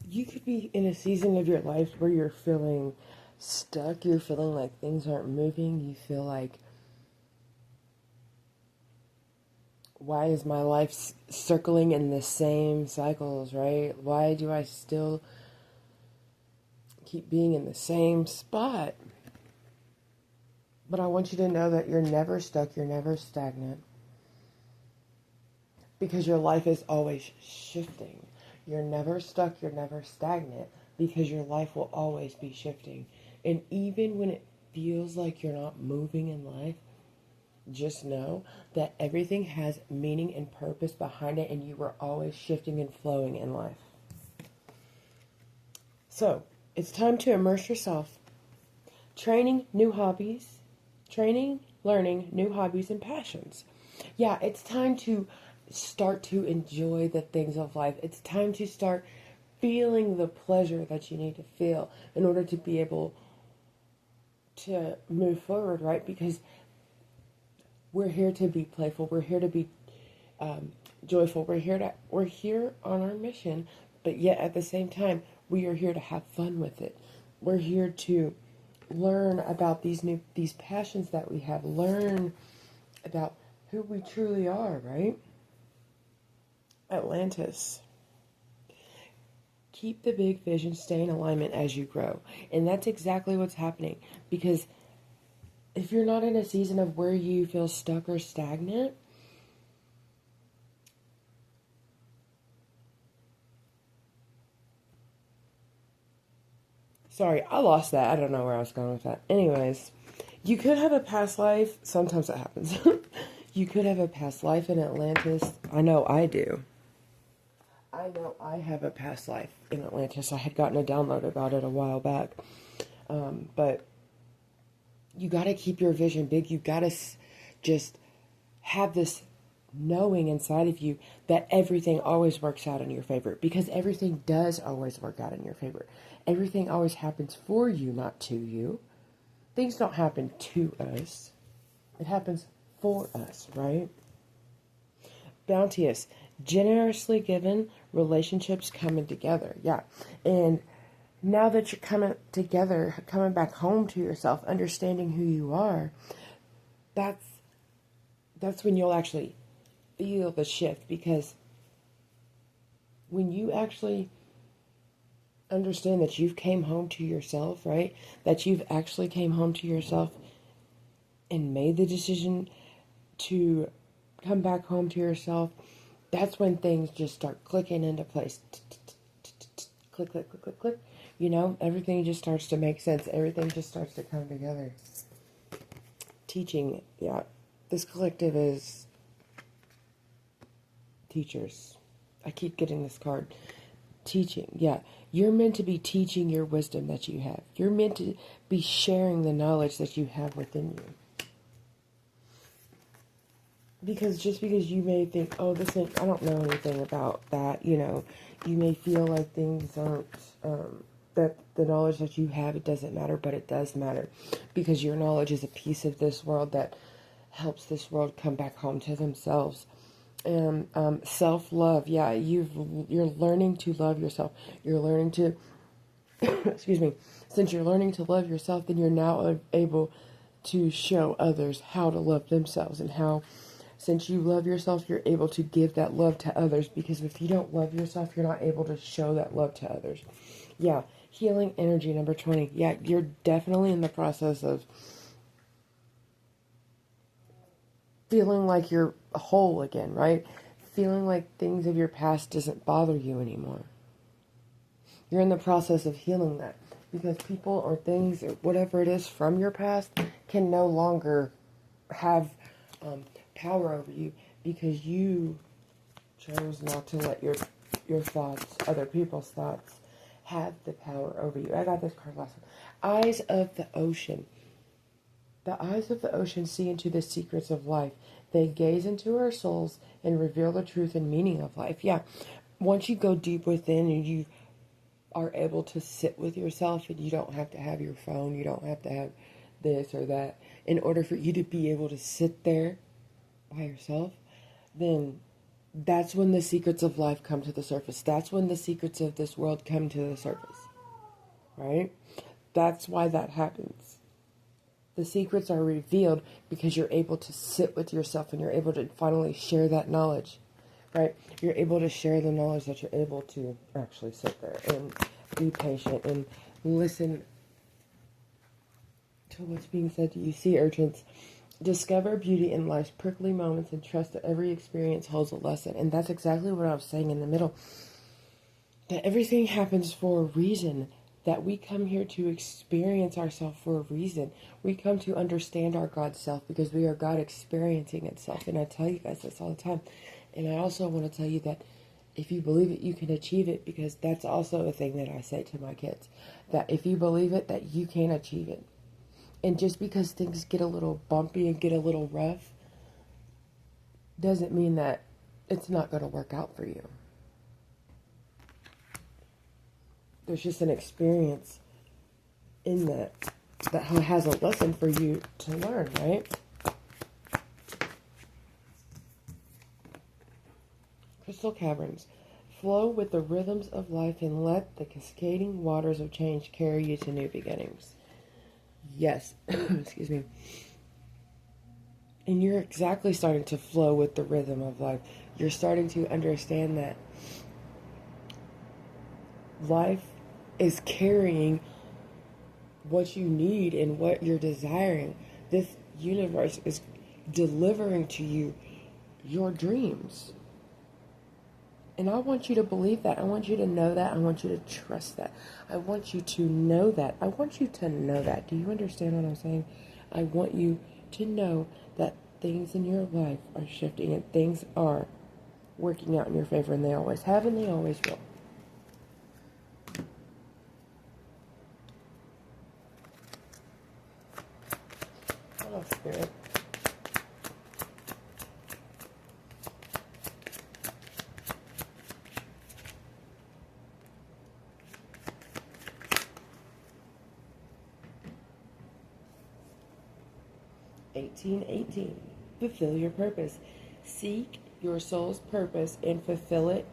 You could be in a season of your life where you're feeling stuck, you're feeling like things aren't moving, you feel like, why is my life circling in the same cycles, right? Why do I still keep being in the same spot? But I want you to know that you're never stuck, you're never stagnant, because your life is always shifting. You're never stuck, you're never stagnant, because your life will always be shifting. And even when it feels like you're not moving in life, just know that everything has meaning and purpose behind it, and you are always shifting and flowing in life. So, it's time to immerse yourself. Learning new hobbies and passions. Yeah, it's time to start to enjoy the things of life. It's time to start feeling the pleasure that you need to feel in order to be able to move forward, right? Because we're here to be playful. We're here to be joyful. We're here on our mission, but yet at the same time, we are here to have fun with it. We're here to learn about these passions that we have. Learn about who we truly are, right? Atlantis. Keep the big vision, stay in alignment as you grow. And that's exactly what's happening. Because if you're not in a season of where you feel stuck or stagnant, sorry, I lost that. I don't know where I was going with that. Anyways, you could have a past life. Sometimes that happens. You could have a past life in Atlantis. I know I do. I know I have a past life in Atlantis. I had gotten a download about it a while back. But you got to keep your vision big. You got to just have this knowing inside of you that everything always works out in your favor, because everything does always work out in your favor. Everything always happens for you, not to you. Things don't happen to us. It happens for us, right? Bounteous, generously given, relationships coming together. Yeah. And now that you're coming together, coming back home to yourself, understanding who you are, that's when you'll actually feel the shift. Because when you actually understand that you've came home to yourself, right? That you've actually came home to yourself and made the decision to come back home to yourself, that's when things just start clicking into place. Click, click, click, click, click. You know, everything just starts to make sense. Everything just starts to come together. Teaching, yeah. This collective is teachers. I keep getting this card. Teaching, yeah. You're meant to be teaching your wisdom that you have. You're meant to be sharing the knowledge that you have within you. Because just because you may think, oh, I don't know anything about that, you know, you may feel like things aren't, that the knowledge that you have, it doesn't matter, but it does matter. Because your knowledge is a piece of this world that helps this world come back home to themselves. And self-love, yeah, you're learning to love yourself. You're learning to, excuse me, since you're learning to love yourself, then you're now able to show others how to love themselves, and how, since you love yourself, you're able to give that love to others. Because if you don't love yourself, you're not able to show that love to others. Yeah, healing energy, number 20. Yeah, you're definitely in the process of feeling like you're whole again, right? Feeling like things of your past doesn't bother you anymore. You're in the process of healing that, because people or things or whatever it is from your past can no longer have power over you, because you chose not to let your thoughts, other people's thoughts, have the power over you. I got this card last one. Eyes of the ocean. The eyes of the ocean see into the secrets of life. They gaze into our souls and reveal the truth and meaning of life. Yeah, once you go deep within and you are able to sit with yourself, and you don't have to have your phone, you don't have to have this or that, in order for you to be able to sit there by yourself, then That's when the secrets of life come to the surface. That's when the secrets of this world come to the surface. Right? That's why that happens. The secrets are revealed because you're able to sit with yourself and you're able to finally share that knowledge. Right? You're able to share the knowledge that you're able to actually sit there and be patient and listen to what's being said to you. Sea urchins. Discover beauty in life's prickly moments and trust that every experience holds a lesson. And that's exactly what I was saying in the middle. That everything happens for a reason. That we come here to experience ourselves for a reason. We come to understand our God self because we are God experiencing itself. And I tell you guys this all the time. And I also want to tell you that if you believe it, you can achieve it, because that's also a thing that I say to my kids. That if you believe it, that you can achieve it. And just because things get a little bumpy and get a little rough doesn't mean that it's not going to work out for you. There's just an experience in that has a lesson for you to learn, right? Crystal caverns. Flow with the rhythms of life and let the cascading waters of change carry you to new beginnings. Yes. Excuse me. And you're exactly starting to flow with the rhythm of life. You're starting to understand that life is carrying what you need and what you're desiring. This universe is delivering to you your dreams. And I want you to believe that. I want you to know that. I want you to trust that. I want you to know that. I want you to know that. Do you understand what I'm saying? I want you to know that things in your life are shifting and things are working out in your favor, and they always have and they always will. Oh, Spirit. Fulfill your purpose. Seek your soul's purpose and fulfill it.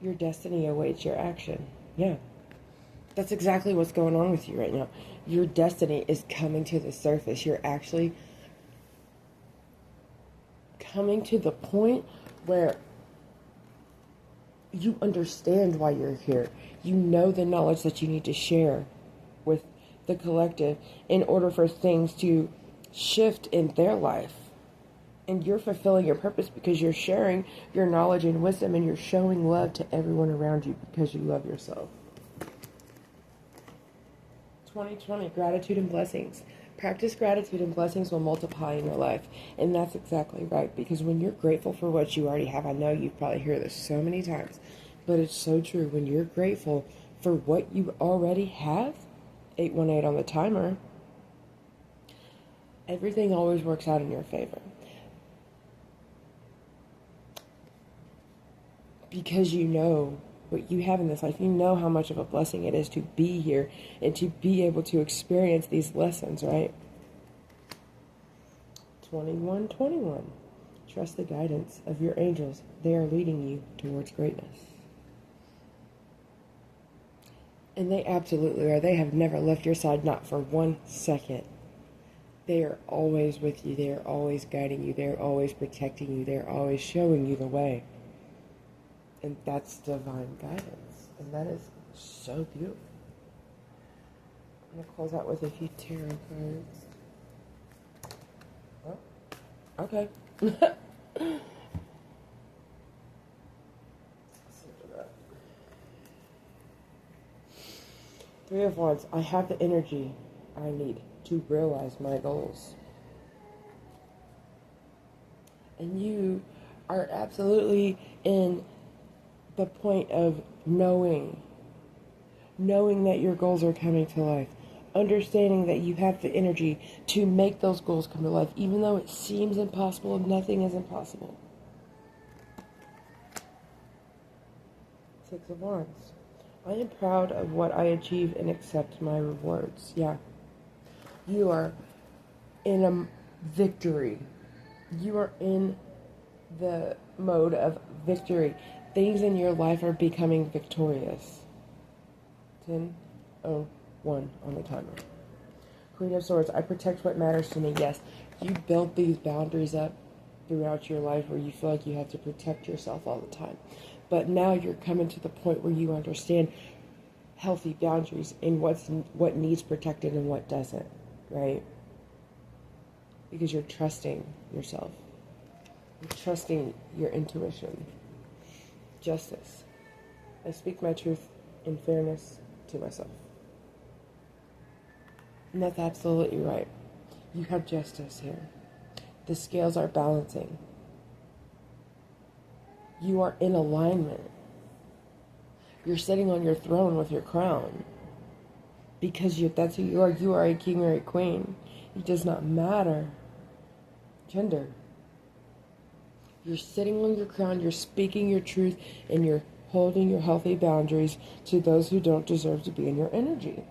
Your destiny awaits your action. Yeah. That's exactly what's going on with you right now. Your destiny is coming to the surface. You're actually coming to the point where you understand why you're here. You know the knowledge that you need to share with the collective in order for things to shift in their life. And you're fulfilling your purpose because you're sharing your knowledge and wisdom, and you're showing love to everyone around you because you love yourself. 2020, gratitude and blessings. Practice gratitude and blessings will multiply in your life. And that's exactly right. Because when you're grateful for what you already have, I know you've probably heard this so many times, but it's so true. When you're grateful for what you already have, 818 on the timer, everything always works out in your favor. Because you know what you have in this life. You know how much of a blessing it is to be here and to be able to experience these lessons, right? 2121. Trust the guidance of your angels. They are leading you towards greatness. And they absolutely are. They have never left your side, not for 1 second. They are always with you. They are always guiding you. They are always protecting you. They are always showing you the way. And that's divine guidance. And that is so beautiful. I'm going to close out with a few tarot cards. Oh, okay. Three of Wands. I have the energy I need to realize my goals. And you are absolutely in the point of knowing that your goals are coming to life, understanding that you have the energy to make those goals come to life, even though it seems impossible. Nothing is impossible. Six of Wands. I am proud of what I achieve and accept my rewards. Yeah. You are in a victory. You are in the mode of victory. Things in your life are becoming victorious. 10:01 on the timer. Queen of Swords, I protect what matters to me. Yes, you built these boundaries up throughout your life where you feel like you have to protect yourself all the time. But now you're coming to the point where you understand healthy boundaries and what needs protected and what doesn't, right? Because you're trusting yourself. You're trusting your intuition. Justice. I speak my truth in fairness to myself. And that's absolutely right. You have justice here. The scales are balancing. You are in alignment. You're sitting on your throne with your crown. Because that's who you are. You are a king or a queen. It does not matter gender. You're sitting on your crown, you're speaking your truth, and you're holding your healthy boundaries to those who don't deserve to be in your energy.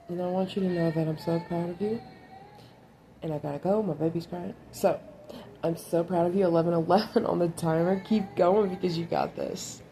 And I want you to know that I'm so proud of you. And I gotta go, my baby's crying. So, I'm so proud of you, 11:11 on the timer. Keep going because you got this.